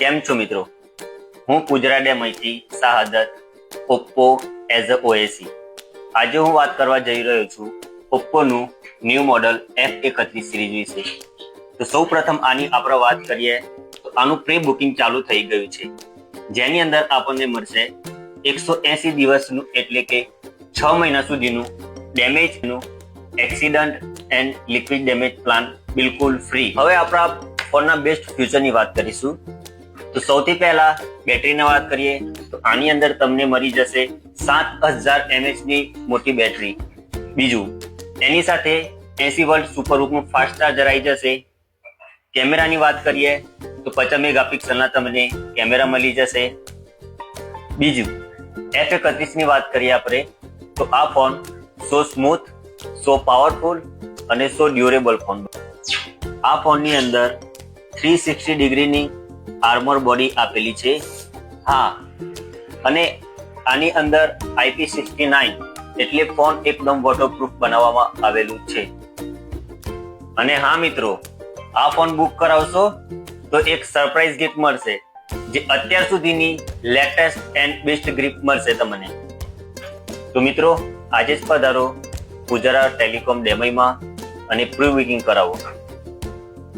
કેમ છો મિત્રો? હું પૂજરા ડેમઈથી શાહદત ઓપ્પો એઝ અ ઓએસી. આજે હું વાત કરવા જઈ રહ્યો છું ઓપ્પોનું ન્યૂ મોડલ F31 સિરીઝ વિશે. તો સૌ પ્રથમ આની આપણે વાત કરીએ તો આનું પ્રી બુકિંગ ચાલુ થઈ ગયું છે, જેની અંદર આપણને મળશે 180 દિવસનું એટલે કે 6 મહિના સુધીનું ડેમેજનું accident and liquid damage plan બિલકુલ ફ્રી. હવે આપણા ફોનના બેસ્ટ ફ્યુચરની વાત કરીશું. તો સૌથી પહેલા બેટરીની વાત કરીએ તો આની અંદર તમને મળી જશે 7000 mAh ની મોટી બેટરી. બીજું, એની સાથે 80 વોલ્ટ સુપર હૂકનું ફાસ્ટ ચાર્જર આવી જશે. કેમેરાની વાત કરીએ તો 50 મેગાપિક્સલના તમને કેમેરા મળી જશે. બીજું, F31 ની વાત કરીએ આપણે તો આ ફોન સો સ્મૂથ, સો પાવરફુલ અને સો ડ્યુરેબલ ફોન. આ ફોનની અંદર 360 ડિગ્રીની આર્મર બોડી આપેલી છે. હા, અને આની અંદર IP69 એટલે ફોન એકદમ વોટરપ્રૂફ બનાવવામાં આવેલું છે. અને હા મિત્રો, આ ફોન બુક કરાવશો તો એક સરપ્રાઈઝ ગિફ્ટ મળશે, જે અત્યાર સુધીની લેટેસ્ટ એન્ડ બેસ્ટ ગિફ્ટ મળશે તમને. તો મિત્રો, આજે જ પધારો પૂજરા ટેલિકોમ ડેમઈમાં અને પ્રી બુકિંગ કરાવો.